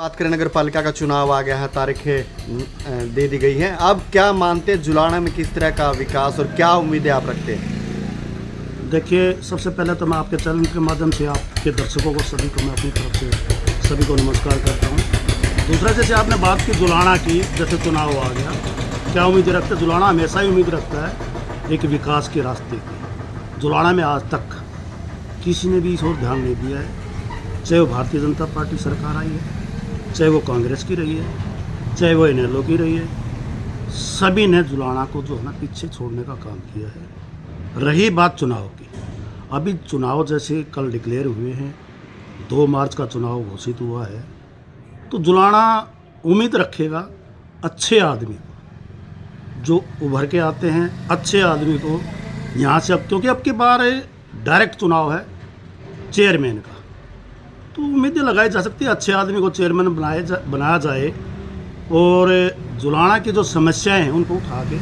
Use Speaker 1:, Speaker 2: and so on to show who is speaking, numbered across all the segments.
Speaker 1: बात करें, नगर पालिका का चुनाव आ गया है, तारीखें दे दी गई हैं। अब क्या मानते हैं जुलाना में किस तरह का विकास और क्या उम्मीदें आप रखते हैं?
Speaker 2: देखिए, सबसे पहले तो मैं आपके चैनल के माध्यम से आपके दर्शकों को सभी को मैं अपनी तरफ से सभी को नमस्कार करता हूँ। दूसरा, जैसे आपने बात की जुलाना की, जैसे चुनाव आ गया, क्या उम्मीद रखते हैं? जुलाना हमेशा ही उम्मीद रखता है एक विकास के रास्ते की। जुलाना में आज तक किसी ने भी इस ओर ध्यान नहीं दिया है, चाहे वो भारतीय जनता पार्टी सरकार आई है, चाहे वो कांग्रेस की रही है, चाहे वो इनेलो की रही है, सभी ने जुलाना को जो है ना पीछे छोड़ने का काम किया है। रही बात चुनाव की, अभी चुनाव जैसे कल डिक्लेयर हुए हैं, 2 मार्च का चुनाव घोषित हुआ है, तो जुलाना उम्मीद रखेगा अच्छे आदमी को, जो उभर के आते हैं अच्छे आदमी को यहाँ से। अब क्योंकि अब की बार डायरेक्ट चुनाव है चेयरमैन का, तो उम्मीदें लगाई जा सकती है अच्छे आदमी को चेयरमैन बनाया जाए और जुलाना की जो समस्याएं हैं उनको उठा के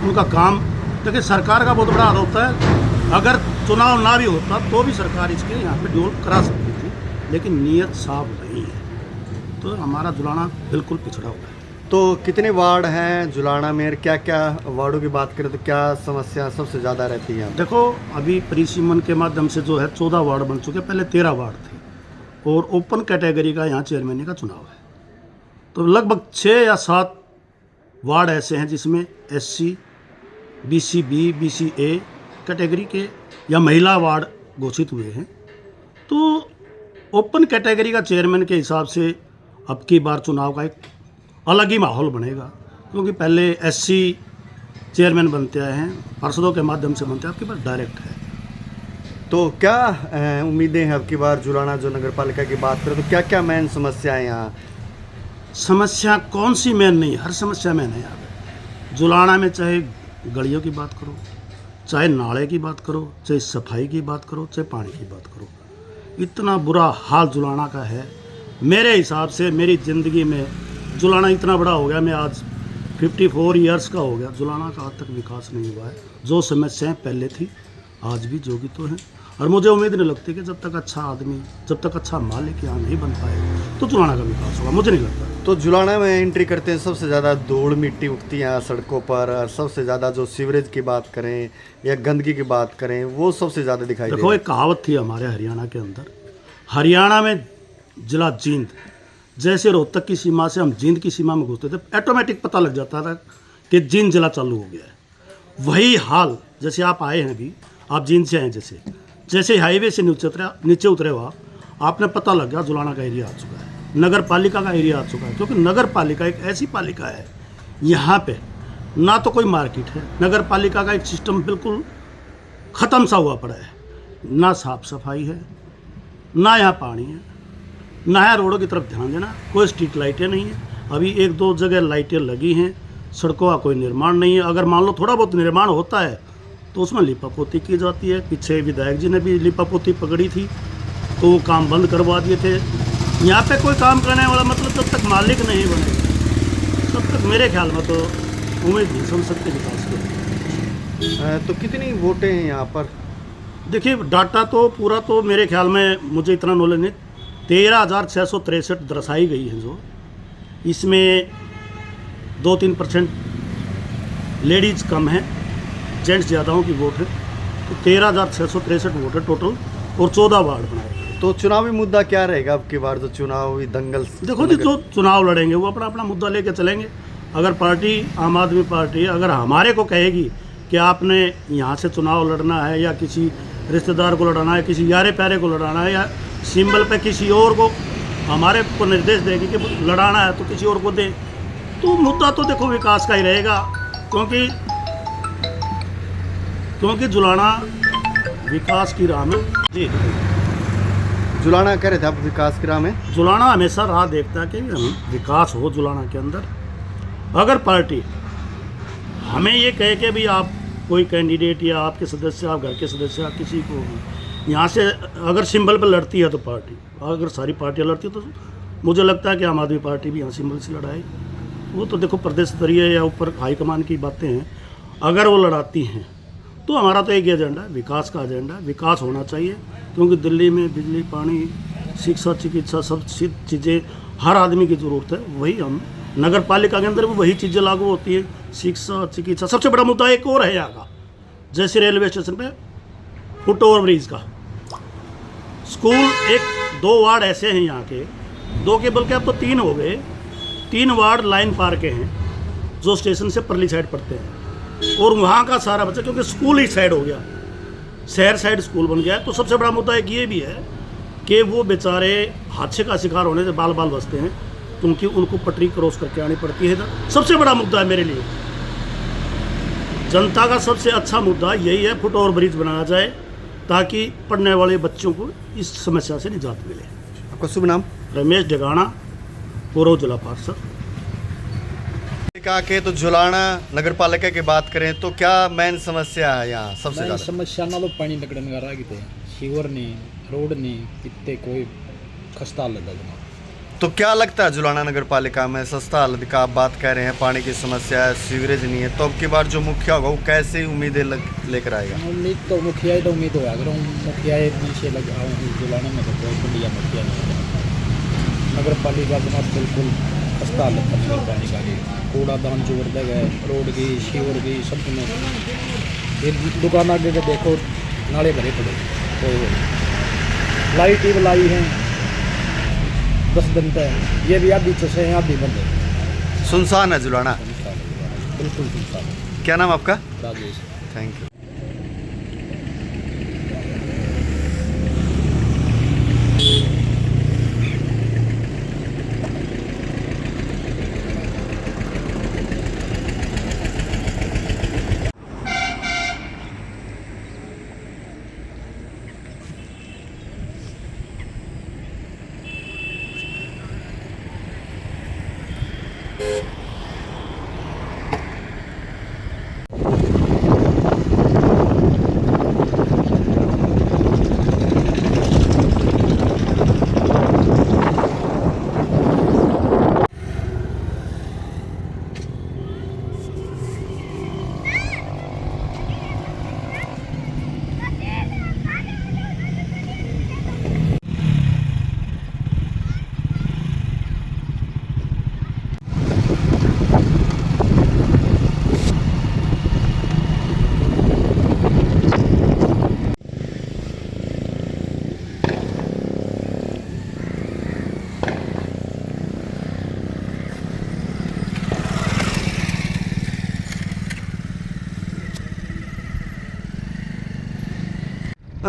Speaker 2: उनका काम। देखिए, सरकार का बहुत बड़ा हाथ होता है, अगर चुनाव ना भी होता तो भी सरकार इसके यहाँ पे डेवलप करा सकती थी, लेकिन नीयत साफ नहीं है, तो हमारा जुलाना बिल्कुल पिछड़ा हुआ है।
Speaker 1: तो कितने वार्ड हैं जुलाना में? क्या क्या वार्डों की बात करें तो क्या समस्या सबसे ज़्यादा रहती है?
Speaker 2: देखो, अभी परिसीमन के माध्यम से जो है 14 वार्ड बन चुके, पहले 13 वार्ड थे, और ओपन कैटेगरी का यहाँ चेयरमैन का चुनाव है, तो लगभग 6 या 7 वार्ड ऐसे हैं जिसमें SC, BC B, BC A category के या महिला वार्ड घोषित हुए हैं। तो ओपन कैटेगरी का चेयरमैन के हिसाब से अब की बार चुनाव का एक अलग ही माहौल बनेगा, क्योंकि पहले SC चेयरमैन बनते आए हैं, पार्षदों के माध्यम से बनते हैं, अब की बार डायरेक्ट है।
Speaker 1: तो क्या उम्मीदें हैं अब की बार जुलाना जो नगर पालिका की बात करें तो क्या क्या मेन समस्याएं यहाँ?
Speaker 2: समस्या कौन सी मेन नहीं, हर समस्या मेन है यहाँ। जुलाना में चाहे गलियों की बात करो, चाहे नाले की बात करो, चाहे सफाई की बात करो, चाहे पानी की बात करो, इतना बुरा हाल जुलाना का है। मेरे हिसाब से मेरी ज़िंदगी में जुलाना इतना बड़ा हो गया, मैं आज 54 ईयर्स का हो गया, जुलाना का आज तक विकास नहीं हुआ है। जो समस्याएं पहले थी आज भी जोगी तो हैं, और मुझे उम्मीद नहीं लगती कि जब तक अच्छा आदमी, जब तक अच्छा मालिक यहाँ नहीं बन पाए तो जुलाना का विकास होगा, मुझे नहीं लगता।
Speaker 1: तो जुलाना में एंट्री करते हैं सबसे ज़्यादा धूल मिट्टी उठती है यहाँ सड़कों पर, और सबसे ज़्यादा जो सीवरेज की बात करें या गंदगी की बात करें वो सबसे ज़्यादा दिखाई
Speaker 2: देखो, एक कहावत थी हमारे हरियाणा के अंदर, हरियाणा में जिला जींद, जैसे रोहतक की सीमा से हम जींद की सीमा में घुसते थे, ऑटोमेटिक पता लग जाता था कि जींद जिला चालू हो गया है। वही हाल, जैसे आप आए हैं अभी, आप जींद से आए, जैसे हाईवे से नीचे उतरे हो आपने पता लग गया जुलाना का एरिया आ चुका है, नगर पालिका का एरिया आ चुका है। क्योंकि नगर पालिका एक ऐसी पालिका है, यहाँ पे ना तो कोई मार्केट है, नगर पालिका का एक सिस्टम बिल्कुल ख़त्म सा हुआ पड़ा है, ना साफ सफाई है, ना यहाँ पानी है, ना यहाँ रोडों की तरफ ध्यान देना, कोई स्ट्रीट लाइटें नहीं है। अभी 1-2 जगह लाइटें लगी हैं, सड़कों का कोई निर्माण नहीं है। अगर मान लो थोड़ा बहुत निर्माण होता है तो उसमें लिपापोती की जाती है। पीछे विधायक जी ने भी लिपापोती पकड़ी थी तो वो काम बंद करवा दिए थे। यहाँ पे कोई काम करने वाला, मतलब जब तक मालिक नहीं बने तब तक मेरे ख्याल में तो उम्मीद नहीं सुन सकते विकास के।
Speaker 1: तो कितनी वोटें हैं यहाँ पर?
Speaker 2: देखिए, डाटा तो पूरा तो मेरे ख्याल में मुझे इतना नॉलेज नहीं, 13,663 दर्शाई गई है, जो इसमें 2-3% लेडीज़ कम है, जेंट्स ज़्यादाओं की वोट है, तो 13,663 वोट है टोटल, और 14 वार्ड बनाए।
Speaker 1: तो चुनावी मुद्दा क्या रहेगा अब की बार जो चुनावी दंगल?
Speaker 2: देखो जी, जो चुनाव लड़ेंगे वो अपना अपना मुद्दा लेके चलेंगे। अगर पार्टी आम आदमी पार्टी अगर हमारे को कहेगी कि आपने यहाँ से चुनाव लड़ना है, या किसी रिश्तेदार को लड़ाना है, किसी यारे प्यारे को लड़ाना है, या सिंबल पे किसी और को हमारे को निर्देश देगी कि लड़ाना है तो किसी और को दे, तो मुद्दा तो देखो विकास का ही रहेगा। क्योंकि जुलाना विकास की राह में जी,
Speaker 1: जुलाना कह रहे थे आप विकास की राह में?
Speaker 2: जुलाना हमेशा राह देखता है कि विकास हो जुलाना के अंदर। अगर पार्टी हमें ये कहे कि भी आप कोई कैंडिडेट या आपके सदस्य, आप घर के सदस्य, आप किसी को यहाँ से अगर सिंबल पर लड़ती है तो पार्टी, अगर सारी पार्टियाँ लड़ती है तो मुझे लगता है कि आम आदमी पार्टी भी यहाँ सिंबल से लड़ाई। वो तो देखो प्रदेश स्तरीय या ऊपर हाईकमान की बातें हैं, अगर वो लड़ाती हैं तो हमारा तो एक ही एजेंडा है, विकास का एजेंडा है। विकास होना चाहिए, क्योंकि दिल्ली में बिजली, पानी, शिक्षा, चिकित्सा सब चीज़ें हर आदमी की ज़रूरत है, वही हम नगर पालिका के अंदर भी वही चीज़ें लागू होती है, शिक्षा, चिकित्सा। सबसे बड़ा मुद्दा एक और है यहाँ का, जैसे रेलवे स्टेशन पे फुट ओवर ब्रिज का, स्कूल, एक 2 वार्ड ऐसे हैं यहाँ के, 2 के बल्कि अब तो 3 हो गए, 3 वार्ड लाइन पार के हैं जो स्टेशन से परली साइड पड़ते हैं, और वहाँ का सारा बच्चा, क्योंकि स्कूल इस साइड हो गया, शहर साइड स्कूल बन गया है, तो सबसे बड़ा मुद्दा एक ये भी है कि वो बेचारे हादसे का शिकार होने से बाल बाल बचते हैं, क्योंकि उनको पटरी क्रॉस करके आनी पड़ती है। सबसे बड़ा मुद्दा है मेरे लिए, जनता का सबसे अच्छा मुद्दा यही है, फुट ओवर ब्रिज बनाया जाए ताकि पढ़ने वाले बच्चों को इस समस्या से निजात मिले।
Speaker 1: आपका शुभ नाम?
Speaker 2: रमेश ढगाना, पूर्व जिला पार्षद।
Speaker 1: कहा के तो जुलाना नगर पालिका की बात करें तो क्या मेन समस्या है यहाँ सबसे
Speaker 3: मैं
Speaker 1: ज़्यादा?
Speaker 3: समस्या ना तो पानी लगने का रहा कितने सीवर नहीं, रोड नहीं, कितने कोई खस्ता हालत है जनाब।
Speaker 1: तो क्या लगता है जुलाना नगर पालिका में सस्ता हालत का आप बात कह रहे हैं, पानी की समस्या है, सीवरेज नहीं है, तो अब की बार जो मुखिया होगा वो कैसे उम्मीदें लेकर आएगा?
Speaker 3: उम्मीद तो मुखिया ही तो उम्मीद हो, अगर मुखिया नीचे लग जुलाने में तो बहुत बढ़िया मुखिया नहीं है। नगर पालिका जनाब बिल्कुल खस्ता हालत है नगर पालिका की, कूड़ादान जो वर्दग है, रोड की, सीवर की, सब में ये दुकान आगे के देखो नाले भरे पड़े, तो लाइट ही लाई हैं 10 दिन तक, ये भी आधी से हैं आधी बंद है,
Speaker 1: सुनसान है जुलाना।
Speaker 3: बिल्कुल सुनसान।
Speaker 1: क्या नाम आपका?
Speaker 3: राजेश।
Speaker 1: Thank you.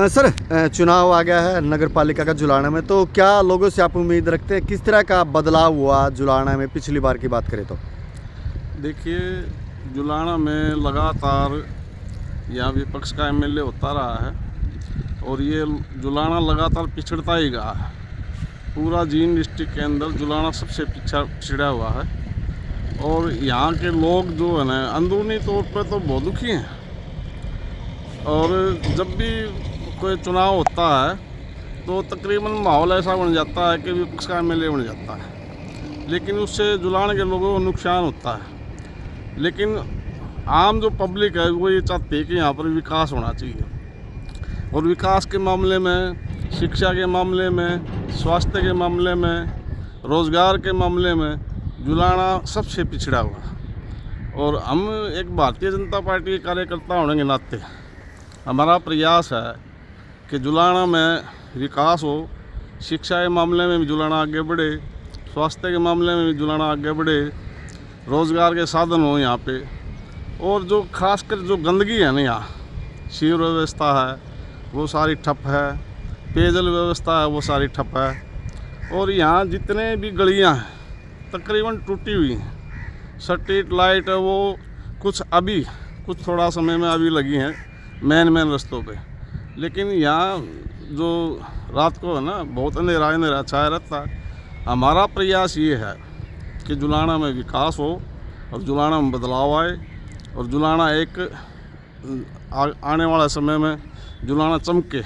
Speaker 1: सर, चुनाव आ गया है नगर पालिका का जुलाना में, तो क्या लोगों से आप उम्मीद रखते हैं, किस तरह का बदलाव हुआ जुलाना में पिछली बार की बात करें तो?
Speaker 4: देखिए, जुलाना में लगातार यहाँ विपक्ष का एमएलए होता रहा है और ये जुलाना लगातार पिछड़ता ही गया है। पूरा जींद डिस्ट्रिक्ट के अंदर जुलाना सबसे पिछड़ा हुआ है और यहाँ के लोग जो है ना अंदरूनी तौर पर तो बहुत दुखी हैं, और जब भी कोई चुनाव होता है तो तकरीबन माहौल ऐसा बन जाता है कि विपक्ष का एमएलए बन जाता है, लेकिन उससे जुलान के लोगों को नुकसान होता है। लेकिन आम जो पब्लिक है वो ये चाहती है कि यहाँ पर विकास होना चाहिए, और विकास के मामले में, शिक्षा के मामले में, स्वास्थ्य के मामले में, रोज़गार के मामले में जुलाना सबसे पिछड़ा हुआ। और हम एक भारतीय जनता पार्टी के कार्यकर्ता होने के नाते हमारा प्रयास है कि जुलाना में विकास हो, शिक्षा के मामले में भी जुलाना आगे बढ़े, स्वास्थ्य के मामले में भी जुलाना आगे बढ़े, रोज़गार के साधन हो यहाँ पे। और जो खासकर जो गंदगी है ना, यहाँ सीवर व्यवस्था है वो सारी ठप है, पेयजल व्यवस्था है वो सारी ठप है, और यहाँ जितने भी गलियाँ हैं तकरीबन टूटी हुई हैं। स्ट्रीट लाइट है वो कुछ थोड़ा समय में अभी लगी हैं मेन रास्तों पे, लेकिन यहाँ जो रात को है ना बहुत अंधेरा छाया रहता है। हमारा प्रयास ये है कि जुलाना में विकास हो और जुलाना में बदलाव आए, और जुलाना एक आने वाला समय में जुलाना चमके,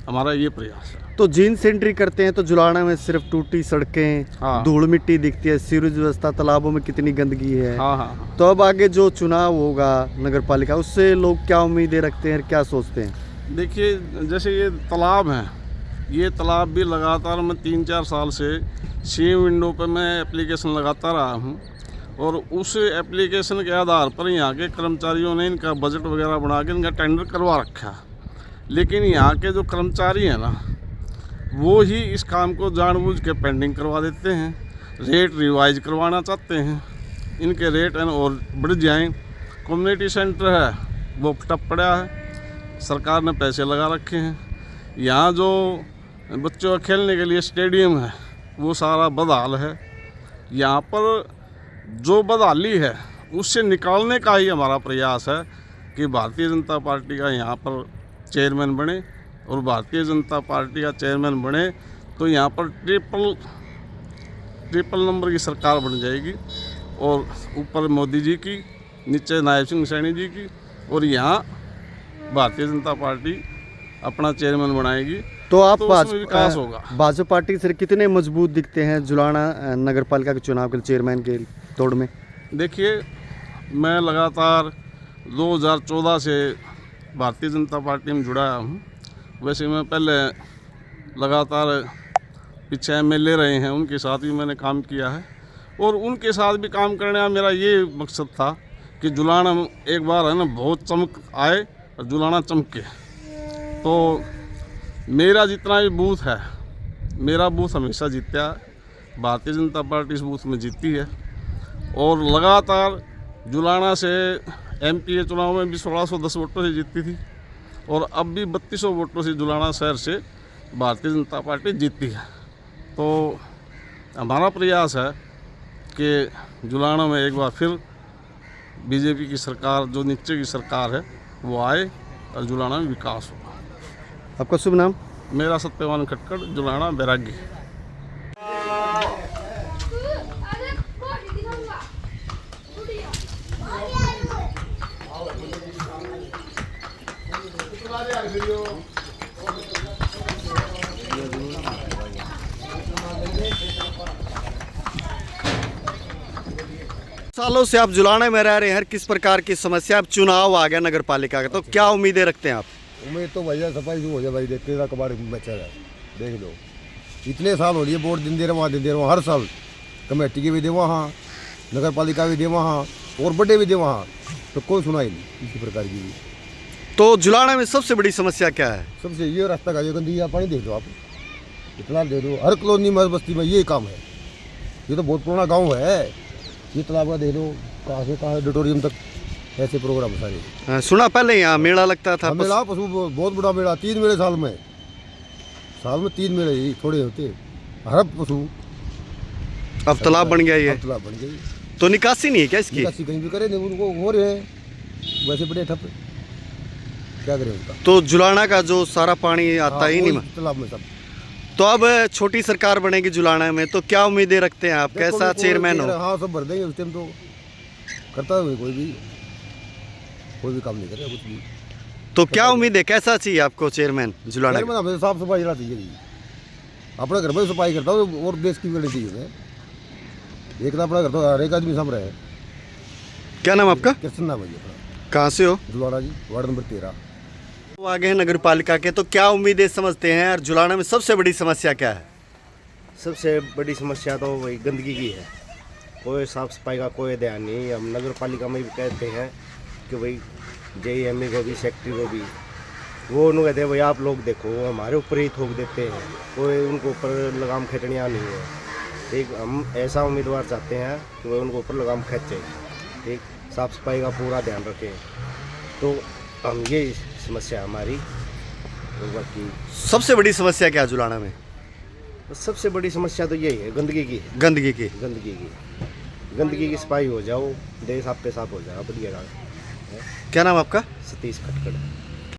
Speaker 4: हमारा ये प्रयास है।
Speaker 1: तो जींद से एंट्री करते हैं तो जुलाना में सिर्फ टूटी सड़कें,
Speaker 4: हाँ।
Speaker 1: धूल मिट्टी दिखती है, सीवरेज व्यवस्था, तालाबों में कितनी गंदगी है।
Speaker 4: हाँ।
Speaker 1: तो अब आगे जो चुनाव होगा नगर पालिका, उससे लोग क्या उम्मीदें रखते हैं, क्या सोचते हैं?
Speaker 4: देखिए, जैसे ये तालाब हैं, ये तालाब भी लगातार मैं 3-4 साल से सी विंडो पर मैं एप्लीकेशन लगाता रहा हूँ और उस एप्लीकेशन के आधार पर यहाँ के कर्मचारियों ने इनका बजट वगैरह बना के इनका टेंडर करवा रखा। लेकिन यहाँ के जो कर्मचारी हैं ना, वो ही इस काम को जानबूझ के पेंडिंग करवा देते हैं, रेट रिवाइज करवाना चाहते हैं, इनके रेट और बढ़ जाएं। कम्युनिटी सेंटर है वो ठप पड़ा है, सरकार ने पैसे लगा रखे हैं। यहाँ जो बच्चों के खेलने के लिए स्टेडियम है वो सारा बदहाल है। यहाँ पर जो बदहाली है उससे निकालने का ही हमारा प्रयास है कि भारतीय जनता पार्टी का यहाँ पर चेयरमैन बने, और भारतीय जनता पार्टी का चेयरमैन बने तो यहाँ पर ट्रिपल नंबर की सरकार बन जाएगी, और ऊपर मोदी जी की, नीचे नायब सिंह सैनी जी की, और यहाँ भारतीय जनता पार्टी अपना चेयरमैन बनाएगी।
Speaker 1: तो आप
Speaker 4: उसमें विकास होगा।
Speaker 1: भाजपा पार्टी से कितने मजबूत दिखते हैं जुलाना नगर पालिका के चुनाव के चेयरमैन के दौड़ में?
Speaker 4: देखिए, मैं लगातार 2014 से भारतीय जनता पार्टी में जुड़ा हूँ। वैसे मैं पहले लगातार पीछे MLA रहे हैं, उनके साथ भी मैंने काम किया है, और उनके साथ भी काम करने का मेरा ये मकसद था कि जुलाना एक बार है ना बहुत चमक आए और जुलाना चमके। तो मेरा जितना भी बूथ है, मेरा बूथ हमेशा जीता है, भारतीय जनता पार्टी इस बूथ में जीती है, और लगातार जुलाना से MP चुनाव में भी 1610 वोटों से जीती थी, और अब भी 3200 वोटों से जुलाना शहर से भारतीय जनता पार्टी जीती है। तो हमारा प्रयास है कि जुलाना में एक बार फिर BJP की सरकार, जो नीचे की सरकार है, वो आए और जुलाना में विकास हो।
Speaker 1: आपका शुभ नाम?
Speaker 4: मेरा सत्यवान खटकड़, जुलाना बैरागी।
Speaker 1: सालों से आप जुलाना में रह रहे हैं, किस प्रकार की समस्या? अब चुनाव आ गया नगर पालिका का, तो क्या उम्मीदें रखते हैं आप?
Speaker 5: उम्मीद तो भैया सफाई जो हो जाए भाई, देखते रहा कबाड़ बचा है, देख लो इतने साल हो लिए वोट दिन दे रहा हर साल, कमेटी के भी दे वहाँ, नगर पालिका भी दे वहाँ, और बड़े भी दे वहाँ, तो कोई सुनाई नहीं इसी प्रकार की भी।
Speaker 1: तो जुलाना में सबसे बड़ी समस्या क्या है?
Speaker 5: सबसे ये रास्ता का, ये गंदगी का पानी देख लो आप, इतना दे दो, हर कॉलोनी में बस्ती में ये काम है। ये तो बहुत पुराना गाँव है, ये तालाब का देख लो, कहाँ से कहाँ ऑडिटोरियम तक ऐसे प्रोग्राम सारे।
Speaker 1: सुना पहले यहाँ मेला लगता था?
Speaker 5: मेला पशु बहुत बड़ा मेला, 3 मेले साल में 3 मेले ही थोड़े होते, हर पशु।
Speaker 1: अब तालाब बन गया ये?
Speaker 5: तालाब बन गई,
Speaker 1: तो निकासी नहीं है क्या इसकी?
Speaker 5: निकासी कहीं भी करे नहीं, उनको हो रहे हैं वैसे बड़े ठप, क्या करें उनका।
Speaker 1: तो जुलाना का जो सारा पानी आता ही नहीं
Speaker 5: तालाब में सब।
Speaker 1: तो अब छोटी सरकार बनेगी जुलाना में, तो क्या उम्मीदें रखते हैं आप? कैसा चेयरमैन हो?
Speaker 5: हाँ सब भर देंगे उस टाइम, तो करता है कोई भी काम नहीं करे कुछ भी।
Speaker 1: तो क्या उम्मीद है, कैसा चाहिए आपको चेयरमैन जुलाना का?
Speaker 5: हमें साफ सफाई रहना चाहिए, अपने घर में सफाई करता हूँ, और देश की करनी चाहिए हमें। एक तो अपना घर तो हर एक आदमी सामने है।
Speaker 1: क्या नाम आपका?
Speaker 5: कृष्ण नाम है अपना।
Speaker 1: कहाँ से हो?
Speaker 5: जुलाना जी, वार्ड नंबर 13।
Speaker 1: तो आगे हैं नगर पालिका के, तो क्या उम्मीदें समझते हैं, और जुलाना में सबसे बड़ी समस्या क्या है?
Speaker 6: सबसे बड़ी समस्या तो वही गंदगी की है, कोई साफ सफाई का कोई ध्यान नहीं। हम नगर पालिका में भी कहते हैं कि भाई JME को भी, सेक्रेटरी को भी, वो उन्होंने कहते हैं भाई आप लोग देखो, वो हमारे ऊपर ही थोक देते हैं, कोई उनको ऊपर लगाम खींचनिया नहीं है। ठीक, हम ऐसा उम्मीदवार चाहते हैं कि वह उनको ऊपर लगाम खींचे, ठीक, साफ सफाई का पूरा ध्यान रखें। तो हम ये समस्या हमारी। तो बाकी
Speaker 1: सबसे बड़ी समस्या क्या है जुलाना में?
Speaker 6: सबसे बड़ी समस्या तो यही है, गंदगी की है। गंदगी की सफाई हो जाओ, देश आपके साफ हो जाए, बढ़िया।
Speaker 1: क्या नाम आपका?
Speaker 6: सतीश खटकड़।